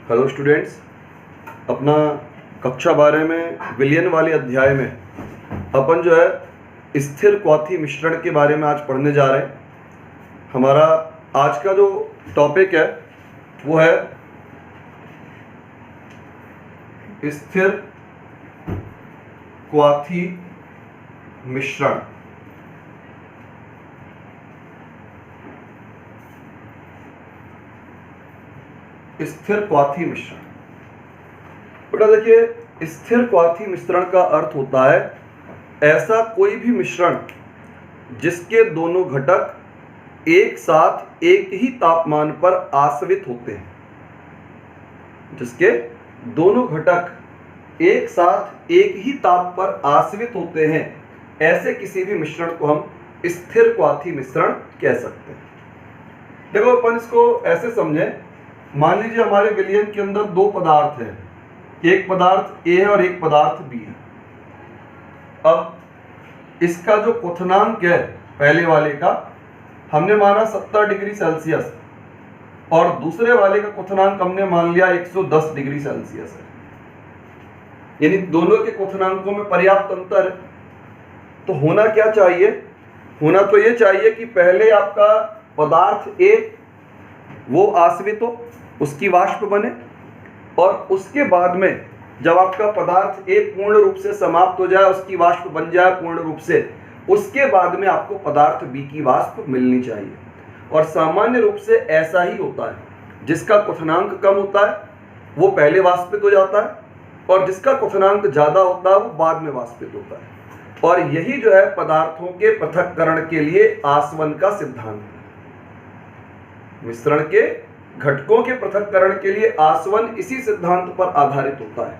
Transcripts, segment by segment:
Hello students, अपना कक्षा 12 में विलयन वाले अध्याय में अपन जो है स्थिर क्वाथी मिश्रण के बारे में आज पढ़ने जा रहे हैं। हमारा आज का जो टॉपिक है वो है स्थिर क्वाथी मिश्रण। स्थिर क्वाथी मिश्रण, बेटा देखिए, स्थिर क्वाथी मिश्रण का अर्थ होता है ऐसा कोई भी मिश्रण जिसके दोनों घटक एक साथ एक ही तापमान पर आश्रित होते हैं। जिसके दोनों घटक एक साथ एक ही ताप पर आश्रित होते हैं, ऐसे किसी भी मिश्रण को हम स्थिर क्वाथी मिश्रण कह सकते हैं। देखो, अपन इसको ऐसे समझें, मान लीजिए हमारे विलयन के अंदर दो पदार्थ हैं, एक पदार्थ ए है और एक पदार्थ बी है। अब इसका जो क्वथनांक है पहले वाले का हमने माना 70 डिग्री सेल्सियस और दूसरे वाले का क्वथनांक हमने मान लिया 110 डिग्री सेल्सियस है। यानी दोनों के क्वथनांकों में पर्याप्त अंतर है। तो होना क्या चाहिए? होना तो ये चाहिए कि पहले आपका पदार्थ ए वो आश्रित हो, उसकी वाष्प बने, और उसके बाद में जब आपका पदार्थ ए पूर्ण रूप से समाप्त हो जाए, उसकी वाष्प बन जाए पूर्ण रूप से, उसके बाद में आपको पदार्थ बी की वाष्प मिलनी चाहिए। और सामान्य रूप से ऐसा ही होता है, जिसका क्वथनांक कम होता है वो पहले वाष्पित हो जाता है, और जिसका क्वथनांक ज्यादा होता है वो बाद में वाष्पित होता है। और यही जो है पदार्थों के पृथक्करण के लिए आसवन का सिद्धांत है। मिश्रण के घटकों के पृथक्करण के लिए आसवन इसी सिद्धांत पर आधारित होता है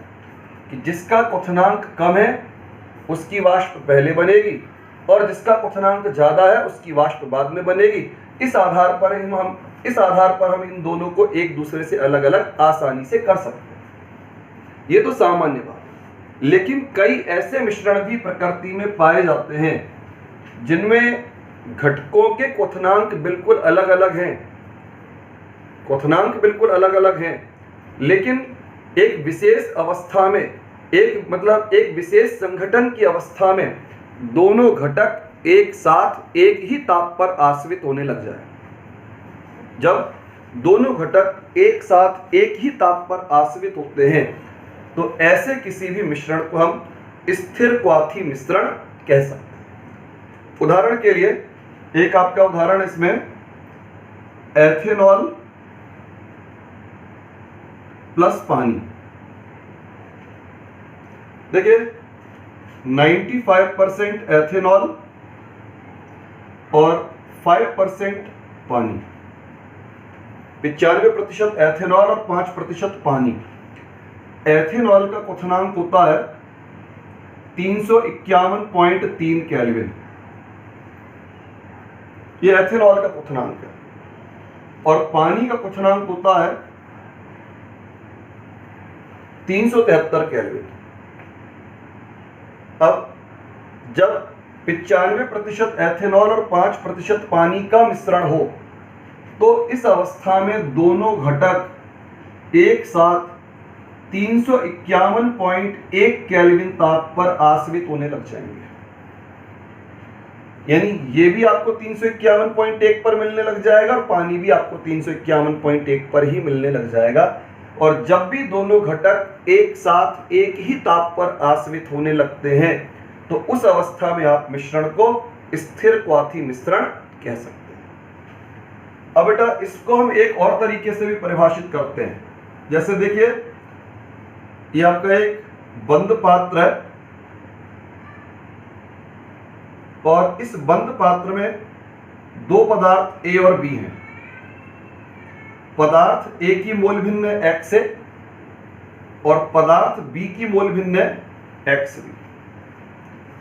कि जिसका क्वथनांक कम है उसकी वाष्प पहले बनेगी, और जिसका क्वथनांक ज्यादा है उसकी वाष्प बाद में बनेगी। इस आधार पर हम इन दोनों को एक दूसरे से अलग अलग आसानी से कर सकते हैं। ये तो सामान्य बात है। लेकिन कई ऐसे मिश्रण भी प्रकृति में पाए जाते हैं जिनमें घटकों के क्वथनांक बिल्कुल अलग अलग हैं, लेकिन एक विशेष अवस्था में, एक विशेष संघटन की अवस्था में दोनों घटक एक साथ एक ही ताप पर आश्रित होने लग जाए। जब दोनों घटक एक साथ एक ही ताप पर आश्रित होते हैं तो ऐसे किसी भी मिश्रण को हम स्थिर क्वाथी मिश्रण कह सकते हैं। उदाहरण के लिए एक आपका उदाहरण इसमें एथेनॉल प्लस पानी। देखिए, 95% एथेनॉल और 5% पानी, 95% एथेनॉल और 5% पानी। एथेनॉल का क्वथनांक होता है 351.3 केल्विन। ये एथेनॉल का क्वथनांक है, और पानी का क्वथनांक होता है 373 केल्विन। अब जब 95% एथेनॉल और 5% पानी का मिश्रण हो तो इस अवस्था में दोनों घटक एक साथ 351.1 केल्विन ताप पर आश्रित होने लग जाएंगे। यानी ये भी आपको 351.1 पर मिलने लग जाएगा और पानी भी आपको 351.1 पर ही मिलने लग जाएगा। और जब भी दोनों घटक एक साथ एक ही ताप पर आश्रित होने लगते हैं तो उस अवस्था में आप मिश्रण को स्थिर क्वाथी मिश्रण कह सकते हैं। अब बेटा, इसको हम एक और तरीके से भी परिभाषित करते हैं। जैसे देखिए, ये आपका एक बंद पात्र है और इस बंद पात्र में दो पदार्थ ए और बी हैं। पदार्थ ए की मोल भिन्न है x से और पदार्थ बी की मोल भिन्न है x भी।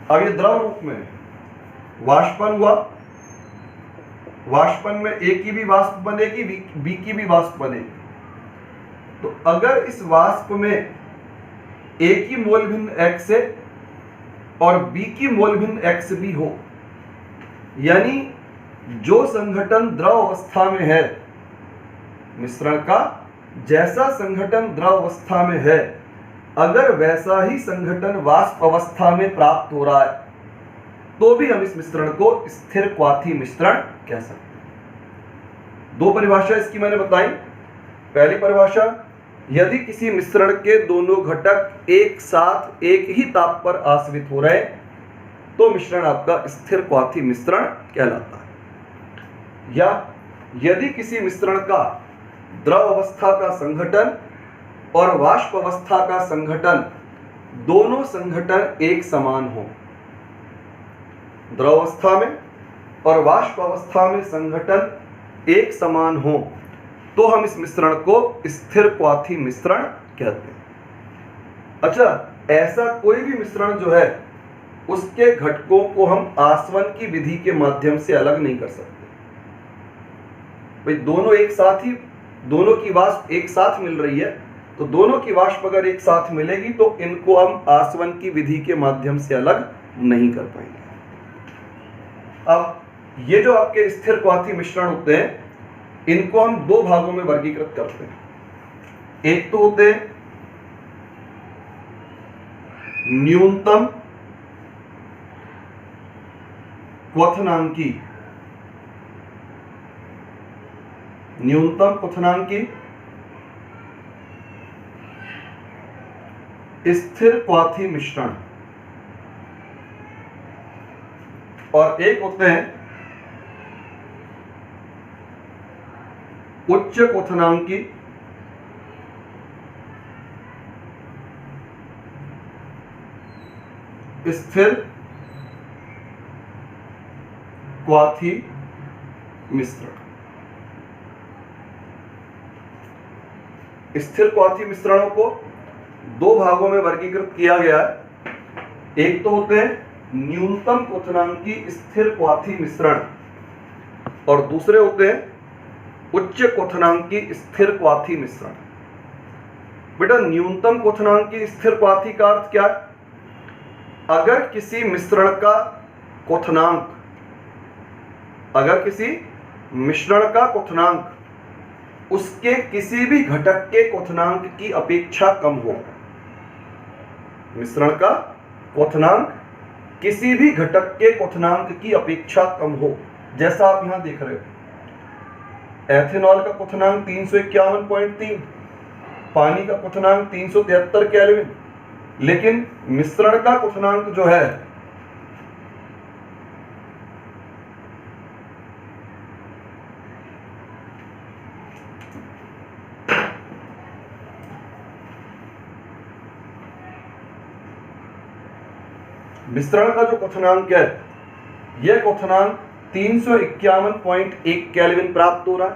अब ये द्रव रूप में वाष्पन हुआ, वाष्पन में ए की भी वाष्प बनेगी, बी की भी वाष्प बनेगी। तो अगर इस वाष्प में ए की मोल भिन्न x है और बी की मोल भिन्न x भी हो, यानी जो संघटन द्रव अवस्था में है मिश्रण का, जैसा संघटन द्रव अवस्था में है, अगर वैसा ही संघटन वाष्प अवस्था में प्राप्त हो रहा है, तो भी हम इस मिश्रण को स्थिर क्वाथी मिश्रण कह सकते हैं। दो परिभाषा इसकी मैंने बताई। पहली परिभाषा, यदि किसी मिश्रण के दोनों घटक एक साथ एक ही ताप पर आश्रित हो रहे, तो मिश्रण आपका स्थिर क्वाथी मिश्रण कहलाता है। या यदि किसी मिश्रण का द्रव अवस्था का संघटन और वाष्प अवस्था का संघटन, दोनों संघटन एक समान हो, द्रव अवस्था में और वाष्प अवस्था में संघटन एक समान हो, तो हम इस मिश्रण को स्थिर क्वाथी मिश्रण कहते हैं। अच्छा, ऐसा कोई भी मिश्रण जो है, उसके घटकों को हम आसवन की विधि के माध्यम से अलग नहीं कर सकते। भाई दोनों एक साथ ही, दोनों की वाष्प एक साथ मिल रही है, तो दोनों की वाष्प अगर एक साथ मिलेगी तो इनको हम आसवन की विधि के माध्यम से अलग नहीं कर पाएंगे। अब ये जो आपके स्थिर क्वाथी मिश्रण होते हैं, इनको हम दो भागों में वर्गीकृत करते हैं। एक तो होते हैं न्यूनतम क्वथनांकी, न्यूनतम क्वथनांकी स्थिर क्वाथी मिश्रण, और एक होते हैं उच्च क्वथनांकी स्थिर क्वाथी मिश्रण। स्थिर क्वाथी मिश्रणों को दो भागों में वर्गीकृत किया गया है। एक तो होते हैं न्यूनतम क्वथनांकी स्थिर क्वाथी मिश्रण, और दूसरे होते हैं उच्च क्वथनांकी स्थिर क्वाथी मिश्रण। बेटा, न्यूनतम क्वथनांकी स्थिर क्वाथी का अर्थ क्या है? अगर किसी मिश्रण का क्वथनांक, अगर किसी मिश्रण का क्वथनांक उसके किसी भी घटक के क्वथनांक की अपेक्षा कम हो, मिश्रण का क्वथनांक किसी भी घटक के क्वथनांक की अपेक्षा कम हो, जैसा आप यहां देख रहे हो, एथेनॉल का क्वथनांक 351.3, पानी का क्वथनांक 373 केल्विन, लेकिन मिश्रण का क्वथनांक जो है मिश्रण का जो क्वथनांक है, यह क्वथनांक 351.1 केल्विन प्राप्त हो रहा है,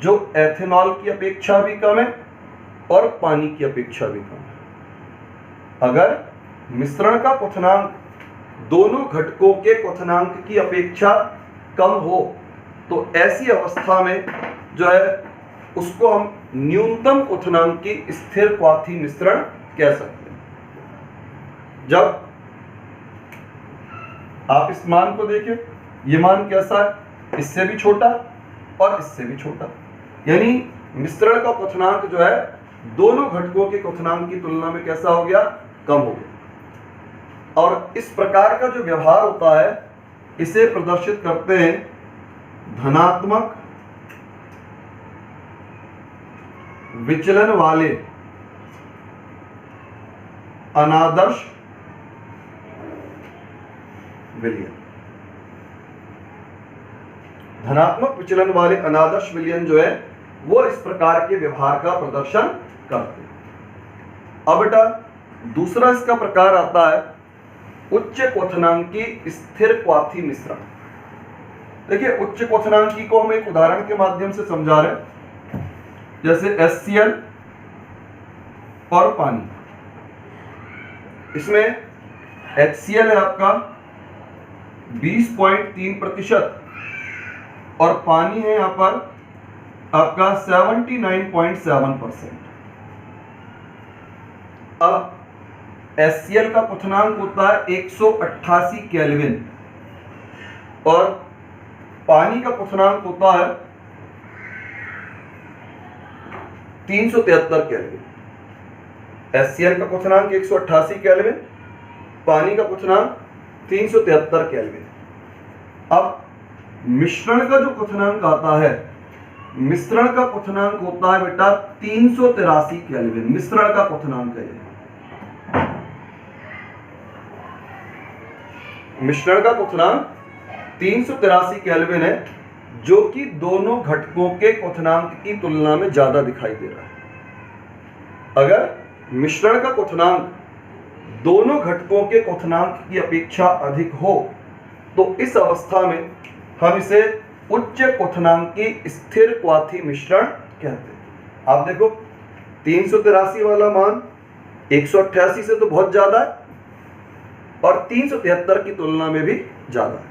जो एथेनॉल की अपेक्षा भी कम है और पानी की अपेक्षा भी कम है। अगर मिश्रण का क्वथनांक दोनों घटकों के क्वथनांक की अपेक्षा कम हो, तो ऐसी अवस्था में जो है उसको हम न्यूनतम क्वथनांकी स्थिर क्वाथी मिश्रण कह सकते हैं। जब आप इस मान को देखें, ये मान कैसा है? इससे भी छोटा और इससे भी छोटा, यानी मिश्रण का क्वथनांक जो है दोनों घटकों के क्वथनांक की तुलना में कैसा हो गया? कम हो गया। और इस प्रकार का जो व्यवहार होता है, इसे प्रदर्शित करते हैं धनात्मक विचलन वाले अनादर्श विलयन। धनात्मक विचलन वाले अनादर्श विलयन जो है वो इस प्रकार के व्यवहार का प्रदर्शन करते हैं। अब बेटा दूसरा इसका प्रकार आता है उच्च क्वथनांकी स्थिर क्वाथी मिश्रण। देखिए, उच्च क्वथनांकी को हम एक उदाहरण के माध्यम से समझा रहे हैं, जैसे HCl और पानी। इसमें HCl है आपका 20.3% और पानी है यहां पर आपका 79.7%। अब HCl का क्वथनांक होता है 188 केल्विन और पानी का क्वथनांक होता है 373 केल्विन। HCl का क्वथनांक 188 केल्विन, पानी का क्वथनांक 373 केल्विन। अब मिश्रण का जो क्वथनांक आता है, मिश्रण का क्वथनांक होता है बेटा 383 केल्विन। मिश्रण का क्वथनांक है, मिश्रण का क्वथनांक 383 केल्विन है, जो कि दोनों घटकों के क्वथनांक की तुलना में ज्यादा दिखाई दे रहा है। अगर मिश्रण का क्वथनांक दोनों घटकों के क्वथनांक की अपेक्षा अधिक हो तो इस अवस्था में हम इसे उच्च क्वथनांकी स्थिर क्वाथी मिश्रण कहते हैं। आप देखो 383 वाला मान 188 से तो बहुत ज्यादा है और 373 की तुलना में भी ज्यादा है।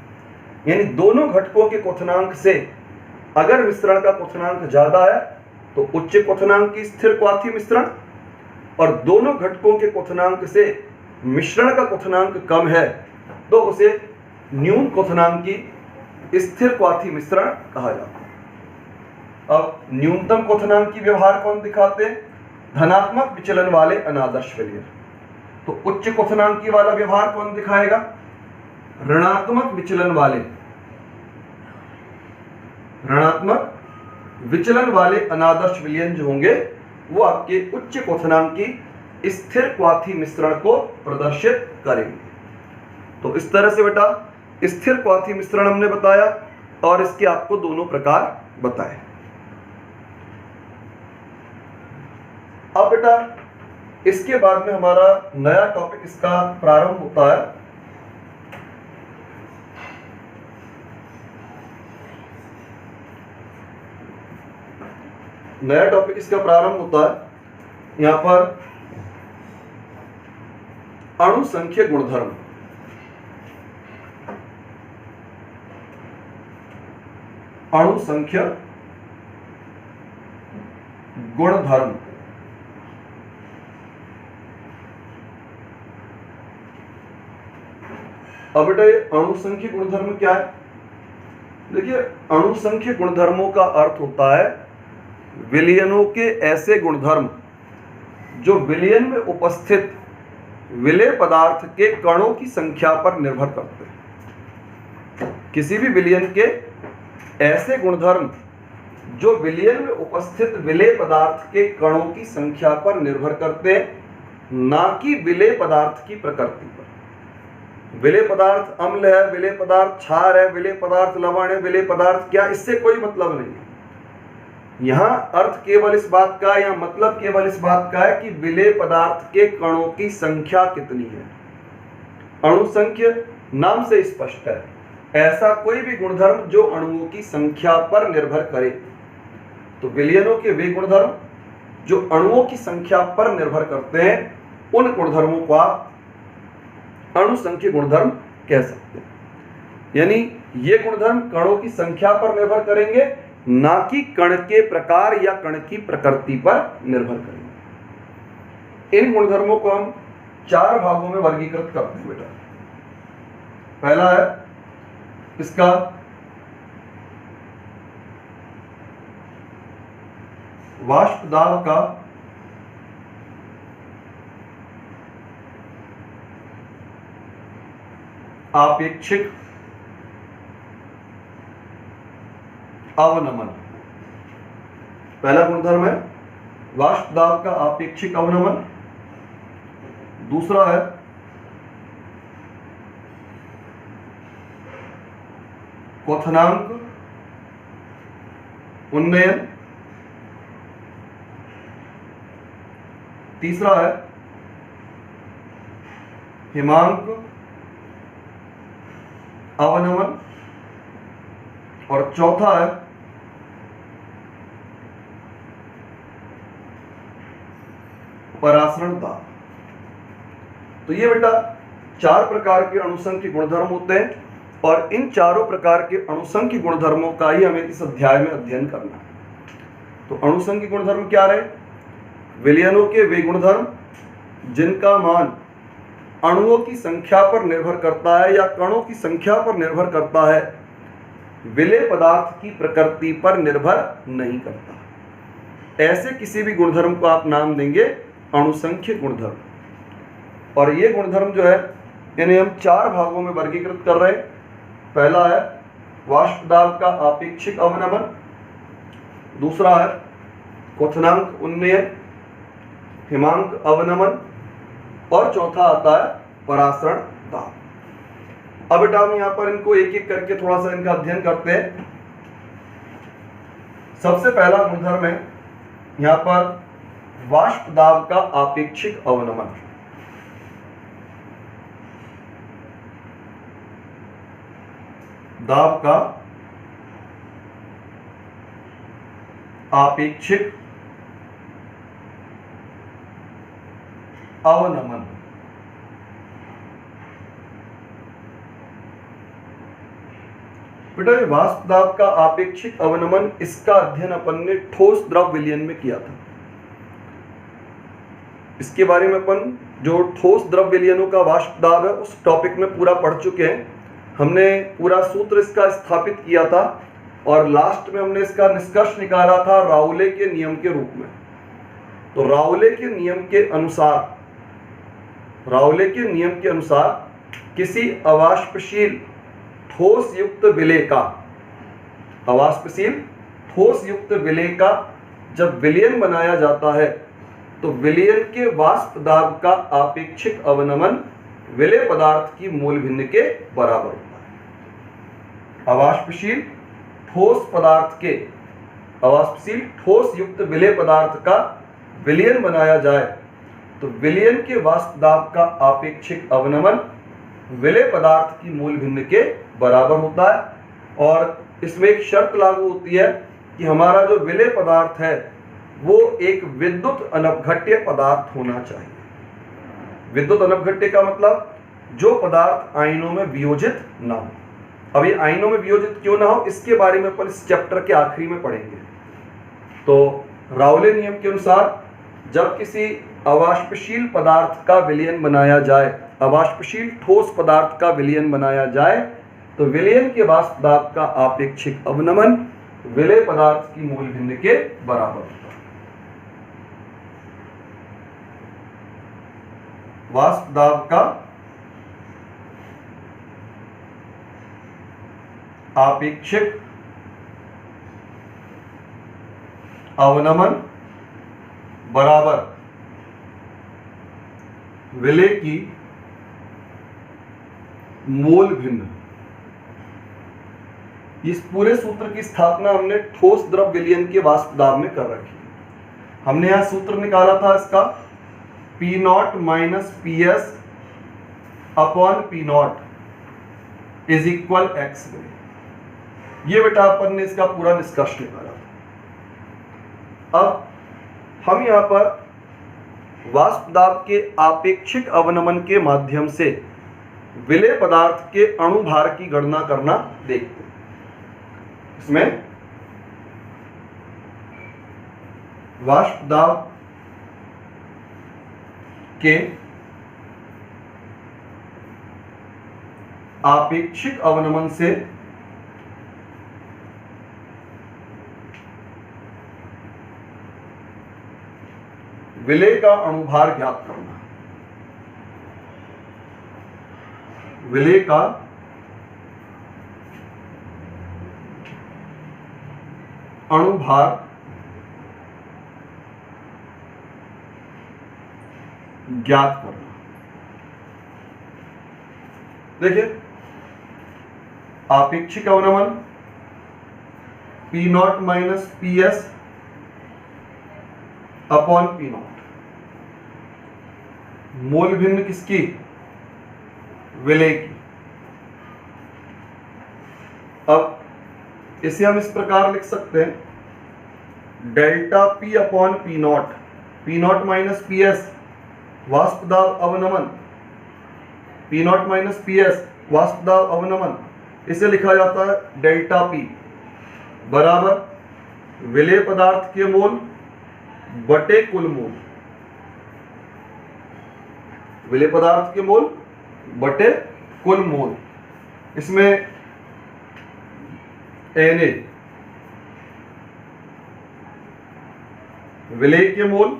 यानी दोनों घटकों के क्वथनांक से अगर मिश्रण का क्वथनांक ज्यादा है तो उच्च क्वथनांक की स्थिर क्वाथी मिश्रण, और दोनों घटकों के क्वथनांक से मिश्रण का क्वथनांक कम है तो उसे न्यून क्वथनांक की स्थिर क्वाथी मिश्रण कहा जाता है। अब न्यूनतम क्वथनांक की व्यवहार कौन दिखाते हैं? धनात्मक विचलन वाले अनादर्श विलयन। तो उच्च क्वथनांकी वाला व्यवहार कौन दिखाएगा? ऋणात्मक विचलन वाले अनादर्श विलयन जो होंगे वो आपके उच्च क्वथनांकी स्थिर क्वाथी मिश्रण को प्रदर्शित करेंगे। तो इस तरह से बेटा स्थिर क्वाथी मिश्रण हमने बताया और इसके आपको दोनों प्रकार बताए। अब बेटा इसके बाद में हमारा नया टॉपिक इसका प्रारंभ होता है। नया टॉपिक इसका प्रारंभ होता है यहां पर अणु संख्य गुणधर्म। अणु संख्य गुणधर्म। अब बेटा ये अणु संख्य गुणधर्म क्या है? देखिए अणु संख्य गुणधर्मों का अर्थ होता है विलयनों के ऐसे गुणधर्म जो विलयन में उपस्थित विलेय पदार्थ के कणों की संख्या पर निर्भर करते हैं। किसी भी विलयन के ऐसे गुणधर्म जो विलयन में उपस्थित विलेय पदार्थ के कणों की संख्या पर निर्भर करते हैं, ना कि विलेय पदार्थ की प्रकृति पर। विलेय पदार्थ अम्ल है, विलेय पदार्थ क्षार है, विलेय पदार्थ लवण है, विलेय पदार्थ क्या, इससे कोई मतलब नहीं है। यहां अर्थ केवल इस बात का या मतलब केवल इस बात का है कि विलेय पदार्थ के कणों की संख्या कितनी है। अणु संख्य नाम से स्पष्ट है, ऐसा कोई भी गुणधर्म जो अणुओं की संख्या पर निर्भर करे। तो विलयनों के वे गुणधर्म जो अणुओं की संख्या पर निर्भर करते हैं, उन गुणधर्मों को आप अणु संख्य गुणधर्म कह सकते हैं। यानी ये गुणधर्म कणों की संख्या पर निर्भर करेंगे, ना कि कण के प्रकार या कण की प्रकृति पर निर्भर करेंगे। इन गुणधर्मों को हम 4 भागों में वर्गीकृत करते हैं बेटा। पहला है इसका वाष्प दाब का आपेक्षिक अवनमन। पहला गुणधर्म है वाष्प दाब का आपेक्षिक अवनमन। दूसरा है क्वथनांक उन्नयन। तीसरा है हिमांक अवनमन और चौथा है परासरण दाब। तो ये बेटा 4 प्रकार के अणुसंख्य गुणधर्म होते हैं और इन चारों प्रकार के अणुसंख्य गुणधर्मों का ही हमें इस अध्याय में अध्ययन करना है। तो अणुसंख्य गुणधर्म क्या रहे? विलयनों के वे गुणधर्म जिनका मान अणुओं की संख्या पर निर्भर करता है या कणों की संख्या पर निर्भर करता है, विलेय पदार्थ की प्रकृति पर निर्भर नहीं करता। ऐसे किसी भी गुणधर्म को आप नाम देंगे अणुसंख्य गुणधर्म। और ये गुणधर्म जो है इन्हें हम 4 भागों में वर्गीकृत कर रहे हैं। पहला है वाष्प दाब का आपेक्षिक अवनमन, दूसरा है क्वथनांक उन्नयन, हिमांक अवनमन, और चौथा आता है परासरण दाब। अब बेटा हम यहाँ पर इनको एक एक करके थोड़ा सा इनका अध्ययन करते हैं। सबसे पहला गुणधर्म है यहाँ पर वाष्प दाब का आपेक्षिक अवनमन। दाब का आपेक्षिक अवनमन। बेटा ये वाष्प दाब का आपेक्षिक अवनमन, इसका अध्ययन अपन ने ठोस द्रव विलयन में किया था। इसके बारे में अपन जो ठोस द्रव विलयनों का वाष्प दाब है उस टॉपिक में पूरा पढ़ चुके हैं। हमने पूरा सूत्र इसका स्थापित किया था और लास्ट में हमने इसका निष्कर्ष निकाला था राउले के नियम के रूप में। तो राउले के नियम के अनुसार किसी अवाष्पशील ठोस युक्त विलेय का जब विलयन बनाया जाता है तो विलयन के वाष्प दाब का आपेक्षिक अवनमन विलेय पदार्थ की मूल भिन्न के बराबर होता है। अवाष्पशील ठोस युक्त विलेय पदार्थ का विलयन बनाया जाए तो विलयन के वाष्प दाब का आपेक्षिक अवनमन विलेय पदार्थ की मूल भिन्न के बराबर होता है। और इसमें एक शर्त लागू होती है कि हमारा जो विलेय पदार्थ है वो एक विद्युत अनपघट्य पदार्थ होना चाहिए। विद्युत अनपघट्य का मतलब जो पदार्थ आयनों में वियोजित ना हो। अब ये आयनों में वियोजित क्यों ना हो इसके बारे में अपन इस चैप्टर के आखिरी में पढ़ेंगे। तो राउले नियम के अनुसार जब किसी अवाष्पशील पदार्थ का विलयन बनाया जाए, अवाष्पशील ठोस पदार्थ का विलयन बनाया जाए तो विलयन के वाष्प दाब का आपेक्षिक अवनमन विलेय पदार्थ की मूल भिन्न के बराबर होता है। वाष्प दाब का आपेक्षिक अवनमन बराबर विलेय की मूल भिन्न। इस पूरे सूत्र की स्थापना हमने ठोस द्रव विलयन के वाष्प दाब में कर रखी है। हमने यहां सूत्र निकाला था इसका P0 minus PS upon P0 is equal x। ये बेटा अपन ने इसका पूरा निष्कर्ष निकाला था। अब हम यहां पर वाष्प दाब के आपेक्षिक अवनमन के माध्यम से विलेय पदार्थ के अणु भार की गणना करना देखते हैं। इसमें वाष्प दाब के आपेक्षिक अवनमन से विलेय का अणुभार ज्ञात करना। विलेय का अणुभार ज्ञात करना। देखिए आपेक्षिक अवनमन P0 minus PS upon P0। मूल भिन्न किसकी? विलेय की। अब इसे हम इस प्रकार लिख सकते हैं delta P upon P0, P0 minus PS वाष्प दाब अवनमन, P0 माइनस PS वाष्प दाब अवनमन, इसे लिखा जाता है डेल्टा P बराबर विलेय पदार्थ के मोल बटे कुल मोल। विलेय पदार्थ के मोल बटे कुल मोल। इसमें Na विलेय के मोल,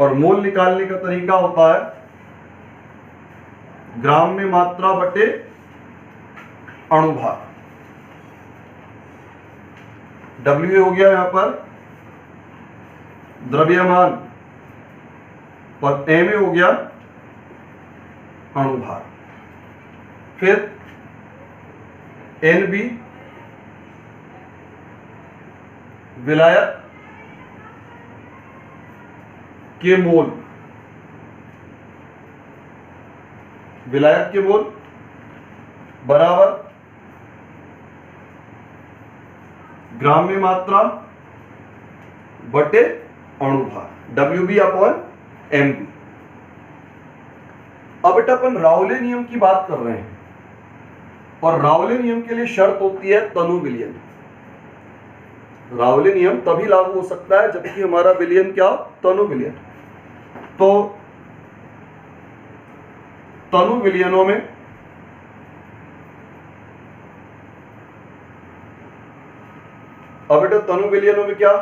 और मोल निकालने का तरीका होता है ग्राम में मात्रा बटे अणुभार। W हो गया यहां पर द्रव्यमान और Ma हो गया अणुभार। फिर Nb विलायक के मोल, विलायक के मोल बराबर ग्राम में मात्रा बटे अणुभार, WB अपॉन MB। अब बेटा अपन राउले नियम की बात कर रहे हैं, और राउले नियम के लिए शर्त होती है तनु विलयन। राउले नियम तभी लागू हो सकता है जबकि हमारा विलयन क्या हो, तनु विलयन। तो तनु विलयनों में अब बेटा तनु विलयनों में क्या,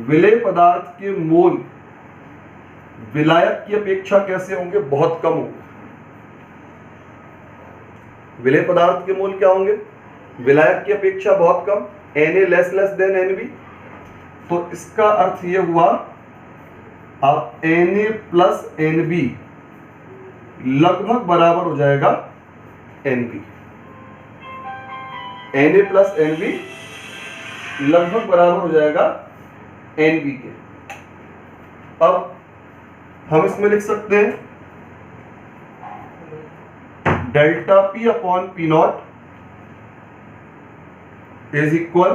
विलेय पदार्थ के मोल विलायक की अपेक्षा कैसे होंगे, बहुत कम होंगे। विलेय पदार्थ के मोल क्या होंगे, विलायक की अपेक्षा बहुत कम, Na लेस देन Nb। तो इसका अर्थ यह हुआ आप Na प्लस Nb लगभग बराबर हो जाएगा Nb। Na प्लस Nb लगभग बराबर हो जाएगा Nb के। अब हम इसमें लिख सकते हैं delta P upon P not is equal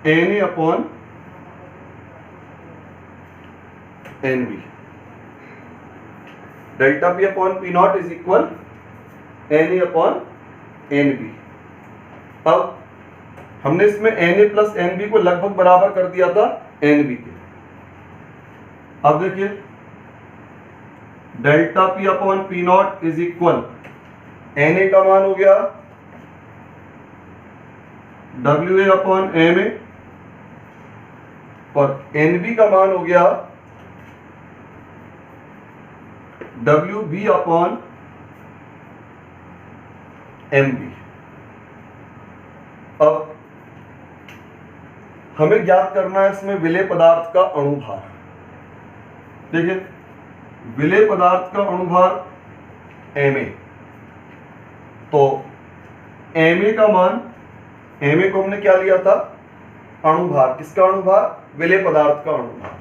Na upon Nb। Delta P upon P not is equal Na upon Nb। अब हमने इसमें Na प्लस Nb को लगभग बराबर कर दिया था Nb के। अब देखिए delta P upon P not is equal Na का मान हो गया WA अपॉन Ma, और Nb का मान हो गया WB अपॉन MB। अब हमें ज्ञात करना है इसमें विलेय पदार्थ का अणुभार। देखिए विलेय पदार्थ का अणुभार Ma, तो Ma का मान, Ma को हमने क्या लिया था, अणुभार। किसका अणुभार, विलेय पदार्थ का अणुभार।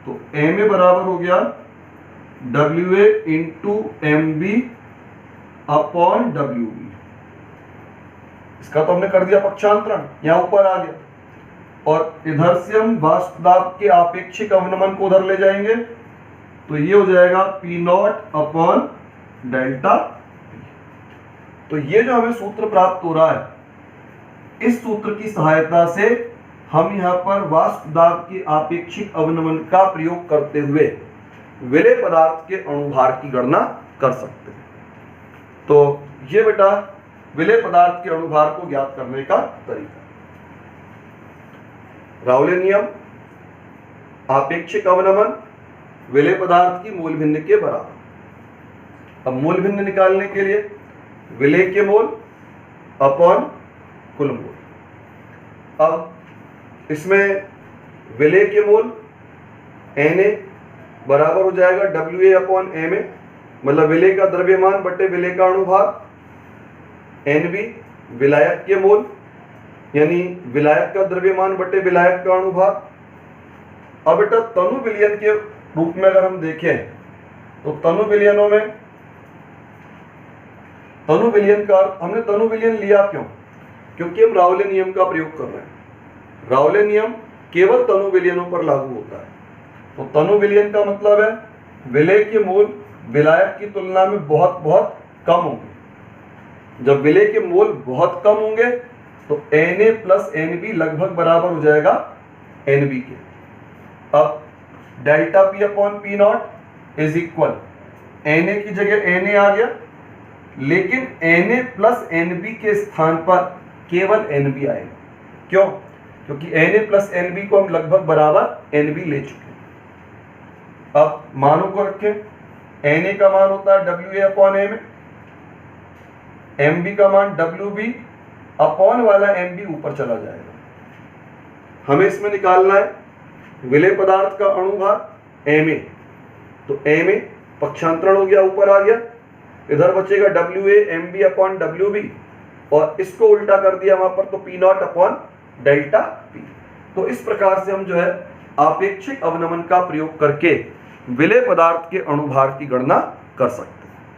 तो Ma बराबर हो गया WA into MB upon WB। इसका तो हमने कर दिया पक्षांतरण, यहां ऊपर आ गया, और इधर से हम वाष्प दाब के आपेक्षिक अवनमन को उधर ले जाएंगे, तो ये हो जाएगा P not upon delta P। तो ये जो हमें सूत्र प्राप्त हो रहा है, इस सूत्र की सहायता से हम यहां पर वाष्प दाब के आपेक्षिक अवनमन का प्रयोग करते हुए विलेय पदार्थ के अणुभार की गणना कर सकते हैं। तो ये बेटा विलेय पदार्थ के अणुभार को ज्ञात करने का तरीका। राउले नियम, आपेक्षिक अवनमन, विलेय पदार्थ की मूल भिन्न के बराबर। अब मूल भिन्न निकालने के लिए विलेय के मोल अपॉन कुल मोल। अब इसमें विलेय के मोल Na बराबर हो जाएगा WA अपॉन Ma, मतलब विलेय का द्रव्यमान बटे विलेय का अणुभार। Nb विलायक के मोल, यानी विलायक का द्रव्यमान बटे विलायक का अणुभार। अब बेटा तनु विलयन के रूप में अगर हम देखें तो तनु विलयनों में, तनु विलयन का हमने तनु विलयन लिया क्यों, क्योंकि हम राउले नियम का प्रयोग कर रहे हैं। राउले नियम केवल तनु विलयनों पर लागू होता है। तो तनु विलयन का मतलब है विलेय के मोल विलायक की तुलना में बहुत बहुत कम होंगे। जब विलेय के मोल बहुत कम होंगे तो Na प्लस Nb लगभग बराबर हो जाएगा Nb के। अब delta P upon P not is equal Na की जगह Na आ गया, लेकिन Na प्लस NB के स्थान पर केवल NB आएगा। क्यों? क्योंकि Na प्लस NB को हम लगभग बराबर NB ले चुके हैं। अब मानों को रखें, Na का मान होता है WA अपॉन M, MB का मान WB अपॉन वाला MB ऊपर चला जाएगा। हमें इसमें निकालना है विलेय पदार्थ का अणुभार Ma, तो Ma पक्षांतरण हो गया, ऊपर आ गया, इधर बचेगा WA MB अपॉन WB और इसको उल्टा कर दिया वहां पर, तो P0 अपॉन डेल्टा P। तो इस प्रकार से हम जो है आपेक्षिक अवनमन का प्रयोग करके विलेय पदार्थ के अणुभार की गणना कर सकते हैं।